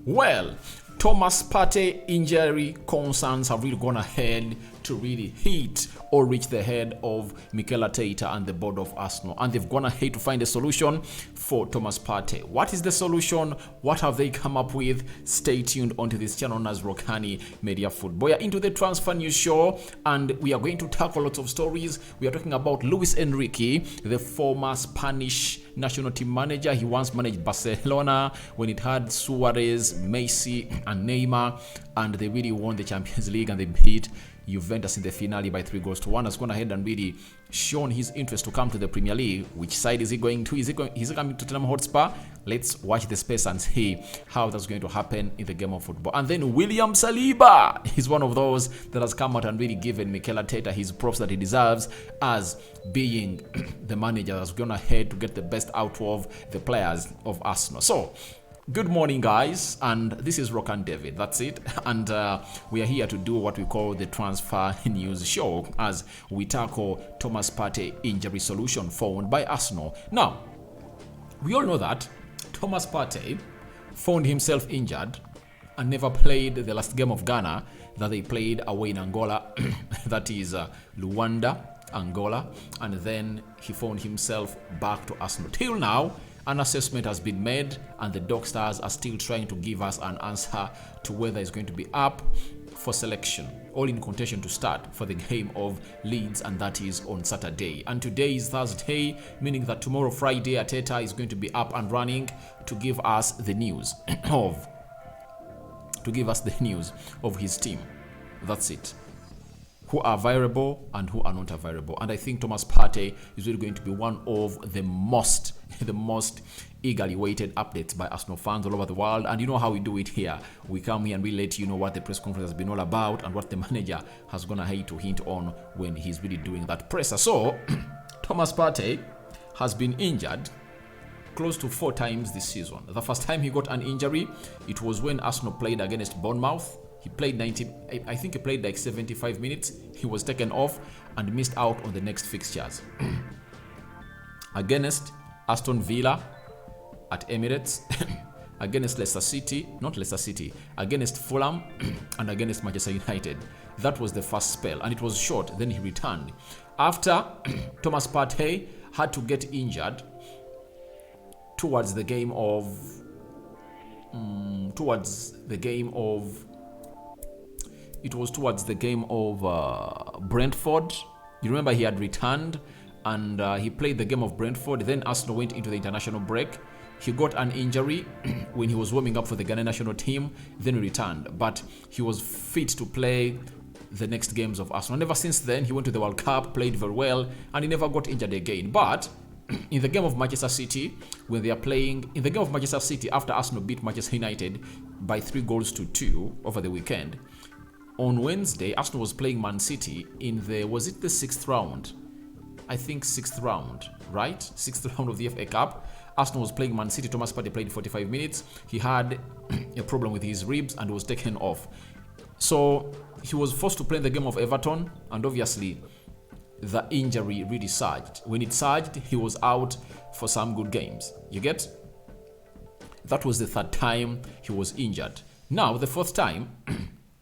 Well, Thomas Partey injury concerns have really gone ahead to really hit or reach the head of Mikel Arteta and the board of Arsenal, and they've gone ahead to find a solution for Thomas Partey. What is the solution? What have they come up with? Stay tuned onto this channel known as Rokani Media Football. We are into the transfer news show, and we are going to tackle lots of stories. We are talking about Luis Enrique, the former Spanish national team manager. He once managed Barcelona when it had Suarez, Messi, and Neymar, and they really won the Champions League and they beat Juventus in the finale by 3-1. Has gone ahead and really shown his interest to come to the Premier League. Which side is he going to? Is he coming to Tottenham Hotspur? Let's watch the space and see how that's going to happen in the game of football. And then William Saliba is one of those that has come out and really given Mikel Arteta his props that he deserves as being the manager that's gone ahead to get the best out of the players of Arsenal. So, good morning, guys, and this is Rock and David. That's it, and we are here to do what we call the transfer news show as we tackle Thomas Partey injury solution found by Arsenal. Now, we all know that Thomas Partey found himself injured and never played the last game of Ghana that they played away in Angola, that is Luanda, Angola, and then he found himself back to Arsenal. Till now, an assessment has been made and the doctors are still trying to give us an answer to whether he's going to be up for selection, all in contention to start for the game of Leeds, and that is on Saturday. And today is Thursday, meaning that tomorrow, Friday, Arteta is going to be up and running to give us the news of his team. That's it. Who are viable and who are not viable. And I think Thomas Partey is really going to be one of the most eagerly waited updates by Arsenal fans all over the world. And you know how we do it here. We come here and we let you know what the press conference has been all about and what the manager has gone ahead to hint on when he's really doing that presser. So, Thomas Partey has been injured close to 4 times this season. The first time he got an injury, it was when Arsenal played against Bournemouth. He played I think he played like 75 minutes. He was taken off and missed out on the next fixtures. Against Aston Villa at Emirates, against against Fulham, and against Manchester United. That was the first spell, and it was short. Then he returned. After, Thomas Partey had to get injured towards the game of Brentford. You remember he had returned and he played the game of Brentford. Then Arsenal went into the international break. He got an injury when he was warming up for the Ghana national team. Then he returned, but he was fit to play the next games of Arsenal. And ever since then, he went to the World Cup, played very well, and he never got injured again. But in the game of Manchester City, after Arsenal beat Manchester United by 3-2 over the weekend, on Wednesday, Arsenal was playing Man City in the 6th round? I think 6th round, right? 6th round of the FA Cup. Arsenal was playing Man City. Thomas Partey played 45 minutes. He had a problem with his ribs and was taken off. So he was forced to play in the game of Everton, and obviously the injury really surged. When it surged, he was out for some good games. You get? That was the 3rd time he was injured. Now, the 4th time,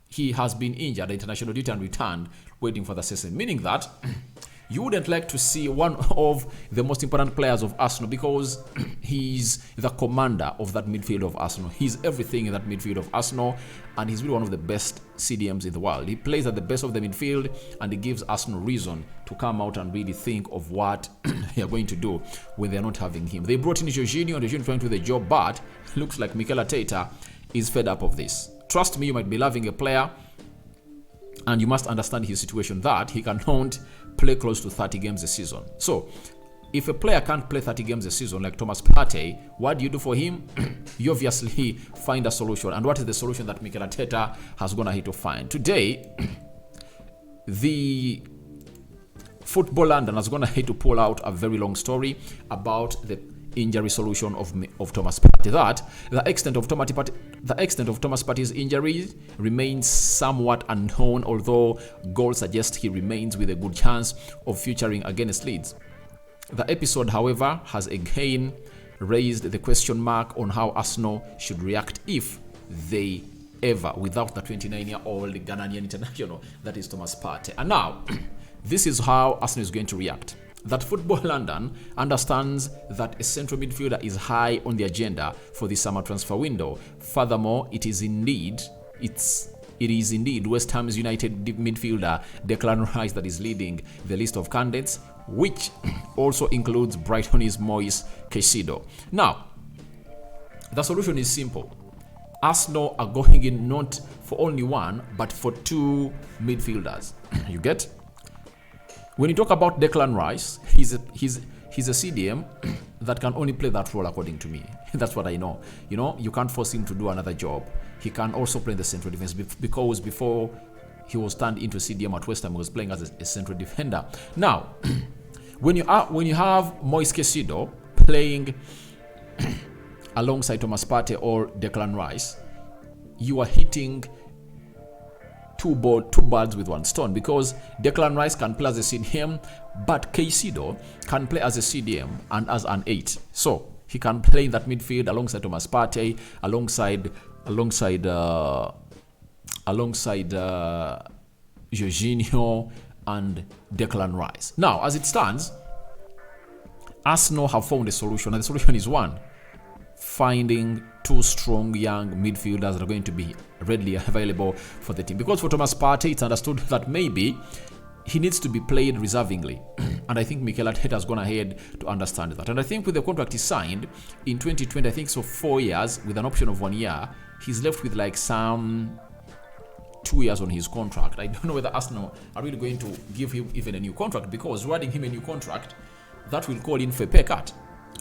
he has been injured, international duty, and returned, waiting for the season. Meaning that you wouldn't like to see one of the most important players of Arsenal, because he's the commander of that midfield of Arsenal. He's everything in that midfield of Arsenal, and he's really one of the best CDMs in the world. He plays at the best of the midfield, and he gives Arsenal reason to come out and really think of what they are going to do when they're not having him. They brought in Jorginho, and Jorginho trying to do the job, but it looks like Mikel Arteta is fed up of this. Trust me, you might be loving a player, and you must understand his situation that he cannot play close to 30 games a season. So, if a player can't play 30 games a season like Thomas Partey, what do you do for him? You obviously find a solution. And what is the solution that Mikel Arteta has gone ahead to find? Today, the Football London has gone ahead to pull out a very long story about the injury solution of Thomas Partey. That the extent of Thomas Partey's injury remains somewhat unknown, although goals suggest he remains with a good chance of featuring against Leeds. The episode, however, has again raised the question mark on how Arsenal should react if they ever without the 29-year-old Ghanaian international, that is Thomas Partey. And now, this is how Arsenal is going to react. That Football London understands that a central midfielder is high on the agenda for the summer transfer window. Furthermore, it is indeed West Ham's United midfielder Declan Rice that is leading the list of candidates, which also includes Brighton's Moise Caicedo. Now, the solution is simple. Arsenal are going in not for only one, but for two midfielders. You get? When you talk about Declan Rice, he's a CDM that can only play that role according to me. That's what I know. You know, you can't force him to do another job. He can also play in the central defense because before he was turned into CDM at West Ham, he was playing as a central defender. Now, when you have Moise Caicedo playing alongside Thomas Partey or Declan Rice, you are hitting two birds with one stone, because Declan Rice can play as a CDM, but Caicedo can play as a CDM and as an 8. So he can play in that midfield alongside Thomas Partey, alongside Jorginho and Declan Rice. Now, as it stands, Arsenal have found a solution, and the solution is one: finding two strong young midfielders that are going to be readily available for the team. Because for Thomas Partey, it's understood that maybe he needs to be played reservingly. And I think Mikel Arteta has gone ahead to understand that. And I think with the contract he signed in 2020, I think so 4 years with an option of 1 year, he's left with like some 2 years on his contract. I don't know whether Arsenal are really going to give him even a new contract, because writing him a new contract, that will call in for a pay cut.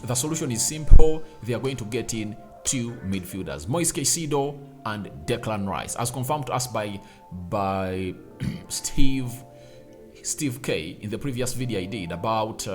The solution is simple. They are going to get in two midfielders, Moise Caicedo and Declan Rice, as confirmed to us by Steve K in the previous video I did about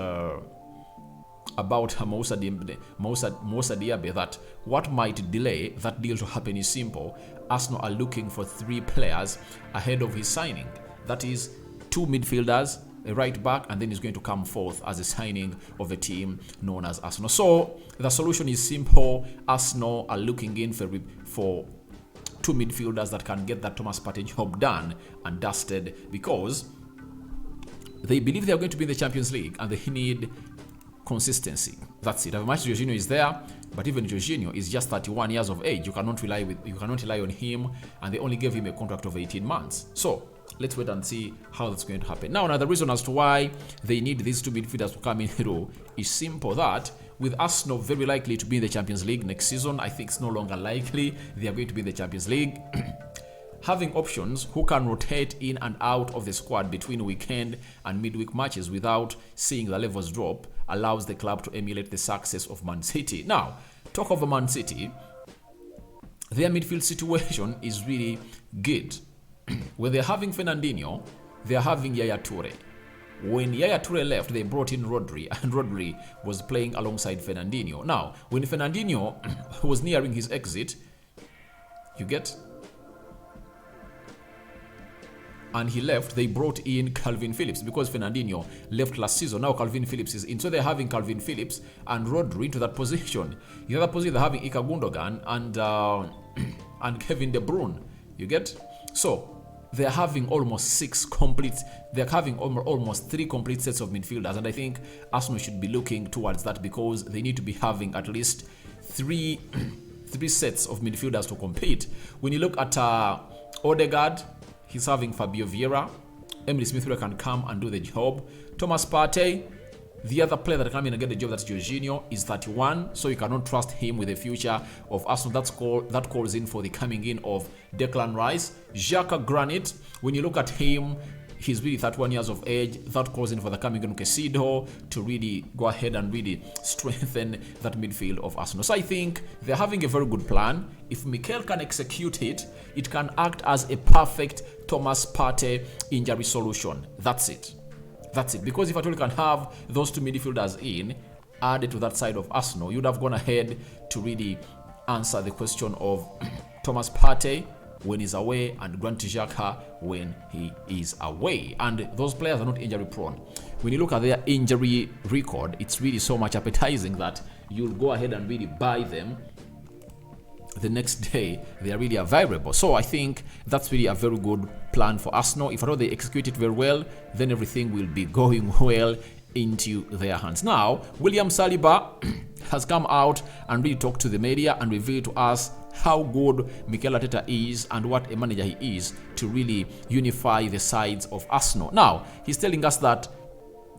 Moussa Diaby, that what might delay that deal to happen is simple. Arsenal are looking for 3 players ahead of his signing. That is 2 midfielders, a right back, and then he's going to come forth as a signing of a team known as Arsenal. So the solution is simple. Arsenal are looking in for 2 midfielders that can get that Thomas Partey job done and dusted, because they believe they are going to be in the Champions League and they need consistency. That's it. Much Jorginho is there, but even Jorginho is just 31 years of age. You cannot rely on him, and they only gave him a contract of 18 months. So let's wait and see how that's going to happen. Now, another reason as to why they need these 2 midfielders to come in through is simple, that with Arsenal very likely to be in the Champions League next season, I think it's no longer likely they are going to be in the Champions League. Having options who can rotate in and out of the squad between weekend and midweek matches without seeing the levels drop allows the club to emulate the success of Man City. Now, talk of Man City, their midfield situation is really good. When they're having Fernandinho, they're having Yaya Toure. When Yaya Toure left, they brought in Rodri, and Rodri was playing alongside Fernandinho. Now, when Fernandinho was nearing his exit, you get, and he left, they brought in Calvin Phillips, because Fernandinho left last season. Now Calvin Phillips is in. So they're having Calvin Phillips and Rodri into that position. The other position, they're having Ika Gundogan and Kevin De Bruyne. You get? So they're having almost 3 complete sets of midfielders. And I think Arsenal should be looking towards that, because they need to be having at least three sets of midfielders to compete. When you look at Odegaard, he's having Fabio Vieira. Emily Smith-Rowe can come and do the job. Thomas Partey, the other player that can come in and get the job, that's Jorginho, is 31, so you cannot trust him with the future of Arsenal. That calls in for the coming in of Declan Rice. Xhaka Granit, when you look at him, he's really 31 years of age. That calls in for the coming in of Caicedo to really go ahead and really strengthen that midfield of Arsenal. So I think they're having a very good plan. If Mikel can execute it, it can act as a perfect Thomas Partey injury solution. That's it. Because if at all you can have those 2 midfielders in, added to that side of Arsenal, you'd have gone ahead to really answer the question of Thomas Partey when he's away and Granit Xhaka when he is away. And those players are not injury prone. When you look at their injury record, it's really so much appetizing that you'll go ahead and really buy them the next day they are really available. So I think that's really a very good plan for Arsenal. If at all they execute it very well, then everything will be going well into their hands. Now, William Saliba has come out and really talked to the media and revealed to us how good Mikel Arteta is and what a manager he is to really unify the sides of Arsenal. Now, he's telling us that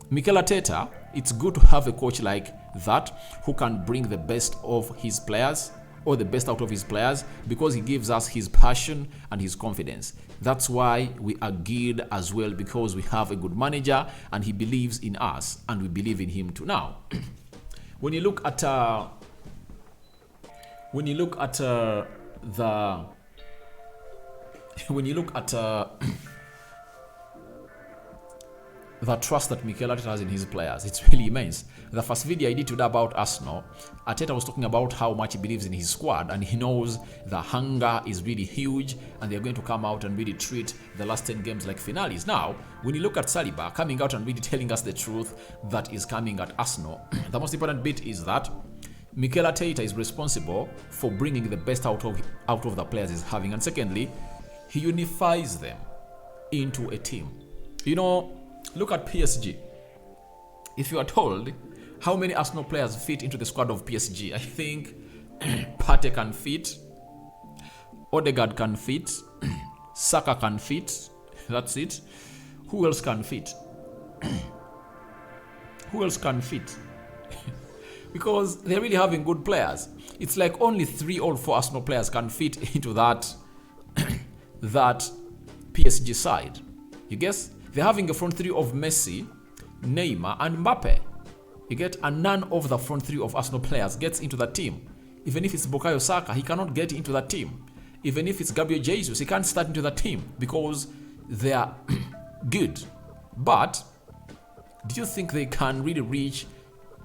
Mikel Arteta, it's good to have a coach like that who can bring the best of his players or the best out of his players, because he gives us his passion and his confidence. That's why we are geared as well, because we have a good manager and he believes in us and we believe in him too. Now, when you look at the trust that Mikel Arteta has in his players, it's really immense. The first video I did today about Arsenal, Arteta was talking about how much he believes in his squad, and he knows the hunger is really huge and they're going to come out and really treat the last 10 games like finales. Now, when you look at Saliba coming out and really telling us the truth that is coming at Arsenal, the most important bit is that Mikel Arteta is responsible for bringing the best out of the players he's having, and secondly, he unifies them into a team. You know, look at PSG. If you are told how many Arsenal players fit into the squad of PSG, I think Partey can fit, Odegaard can fit, Saka can fit, that's it. Who else can fit? Who else can fit? Because they're really having good players. It's like only 3 or 4 Arsenal players can fit into that PSG side. You guess? They're having a front 3 of Messi, Neymar and Mbappe. You get? And none of the front 3 of Arsenal players gets into that team. Even if it's Bukayo Saka, he cannot get into that team. Even if it's Gabriel Jesus, he can't start into that team because they are good. But do you think they can really reach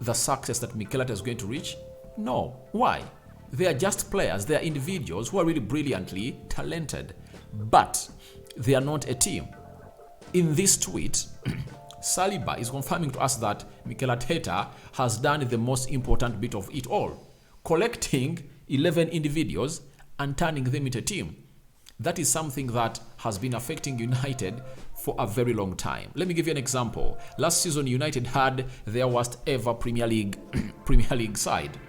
the success that Mikel Arteta is going to reach? No. Why? They are just players. They are individuals who are really brilliantly talented. But they are not a team. In this tweet, Saliba is confirming to us that Mikel Arteta has done the most important bit of it all, collecting 11 individuals and turning them into a team. That is something that has been affecting United for a very long time. Let me give you an example. Last season, United had their worst ever Premier League side.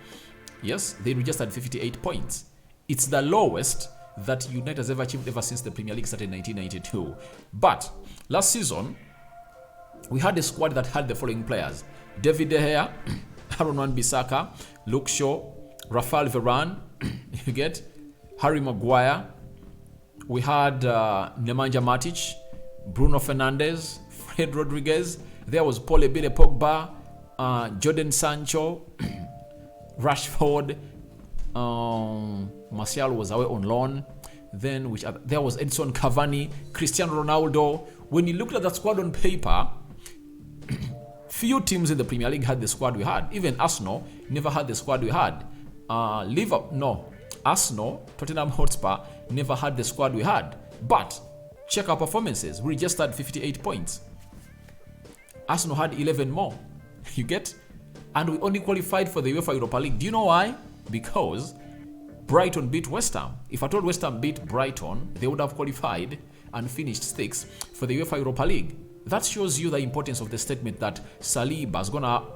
Yes, they registered 58 points. It's the lowest that United has ever achieved ever since the Premier League started in 1992. But last season, we had a squad that had the following players: David De Gea, Aaron Wan-Bissaka, Luke Shaw, Rafael Varane, you get, Harry Maguire. We had Nemanja Matic, Bruno Fernandes, Fred Rodriguez. There was Paul Ebile Pogba, Jadon Sancho, Rashford. Martial was away on loan. Then there was Edson Cavani, Cristiano Ronaldo. When you looked at that squad on paper, few teams in the Premier League had the squad we had. Even Arsenal never had the squad we had. Arsenal, Tottenham Hotspur never had the squad we had. But check our performances. We just had 58 points. Arsenal had 11 more. You get? And we only qualified for the UEFA Europa League. Do you know why? Because Brighton beat West Ham. If I told West Ham beat Brighton, they would have qualified and finished 6th for the UEFA Europa League. That shows you the importance of the statement that Saliba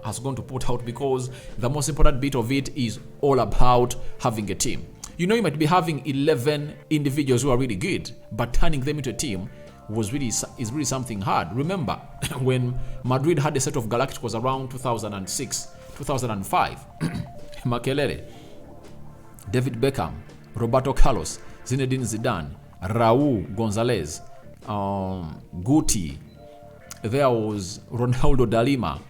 has gone to put out, because the most important bit of it is all about having a team. You know, you might be having 11 individuals who are really good, but turning them into a team is really something hard. Remember, when Madrid had a set of Galacticos around 2006, 2005, Makelele, David Beckham, Roberto Carlos, Zinedine Zidane, Raúl Gonzalez, Guti, there was Ronaldo da Lima,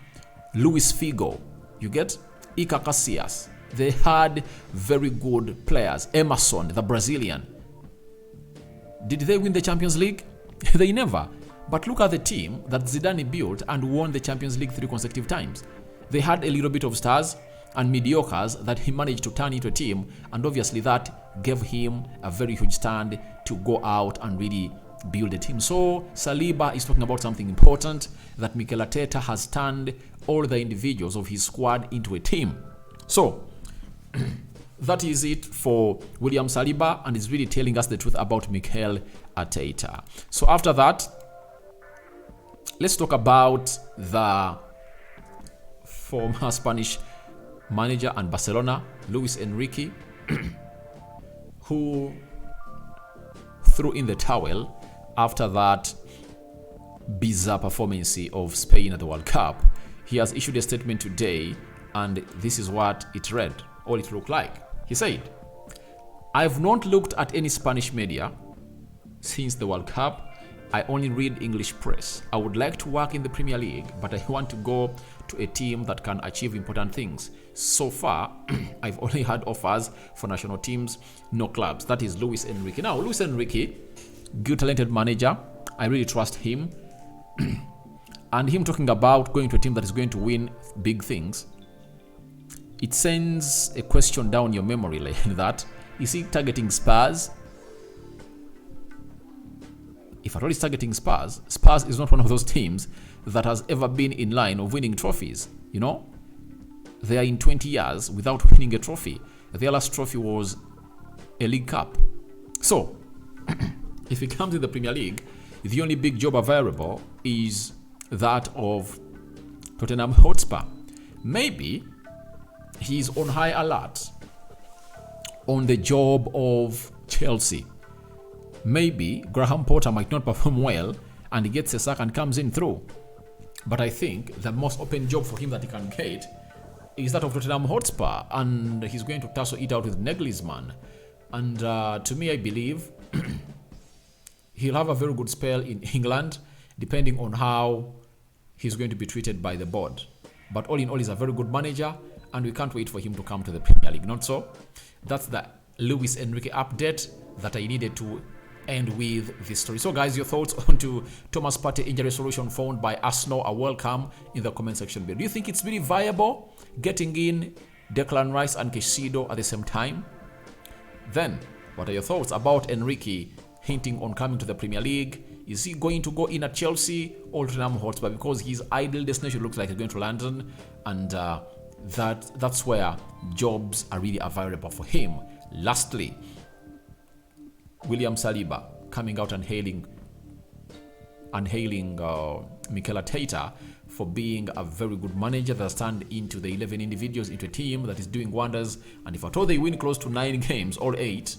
Luis Figo, you get? Iker Casillas. They had very good players. Emerson, the Brazilian. Did they win the Champions League? They never. But look at the team that Zidane built and won the Champions League 3 consecutive times. They had a little bit of stars and mediocres that he managed to turn into a team, and obviously that gave him a very huge stand to go out and really build a team. So Saliba is talking about something important, that Mikel Arteta has turned all the individuals of his squad into a team. So that is it for William Saliba, and is really telling us the truth about Mikel Arteta. So after that, let's talk about the former Spanish manager and Barcelona, Luis Enrique, who threw in the towel after that bizarre performance of Spain at the World Cup. He has issued a statement today, and this is what it read, or it looked like. He said, "I've not looked at any Spanish media since the World Cup. I only read English press. I would like to work in the Premier League, but I want to go to a team that can achieve important things. So far, I've only had offers for national teams, no clubs." That is Luis Enrique. Now, Luis Enrique, good talented manager. I really trust him. And him talking about going to a team that is going to win big things, it sends a question down your memory lane that, is he targeting Spurs? If at all he's targeting Spurs, Spurs is not one of those teams that has ever been in line of winning trophies. You know, they are in 20 years without winning a trophy. Their last trophy was a League Cup. So, if he comes in the Premier League, the only big job available is that of Tottenham Hotspur. Maybe he's on high alert on the job of Chelsea. Maybe Graham Potter might not perform well and he gets a sack and comes in through. But I think the most open job for him that he can get is that of Tottenham Hotspur, and he's going to tussle it out with Nagelsmann. And to me, I believe he'll have a very good spell in England, depending on how he's going to be treated by the board. But all in all, he's a very good manager, and we can't wait for him to come to the Premier League. Not so? That's the Luis Enrique update that I needed to end with this story. So guys, your thoughts on to Thomas Partey injury solution found by Arsenal are welcome in the comment section below. Do you think it's really viable getting in Declan Rice and Caicedo at the same time? Then, what are your thoughts about Enrique hinting on coming to the Premier League? Is he going to go in at Chelsea or Tottenham Hotspur? Because his ideal destination looks like he's going to London, and that's where jobs are really available for him. Lastly, William Saliba coming out and hailing Mikel Arteta for being a very good manager that has turned into the 11 individuals into a team that is doing wonders. And if at all they win close to 9 games or 8,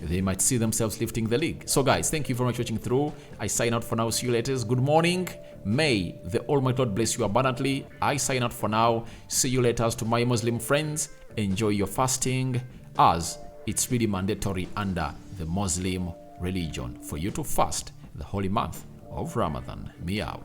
they might see themselves lifting the league. So guys, thank you very much for watching through. I sign out for now. See you later. Good morning. May the Almighty God bless you abundantly. I sign out for now. See you later. To my Muslim friends, enjoy your fasting, as it's really mandatory under the Muslim religion for you to fast the holy month of Ramadan. Meow.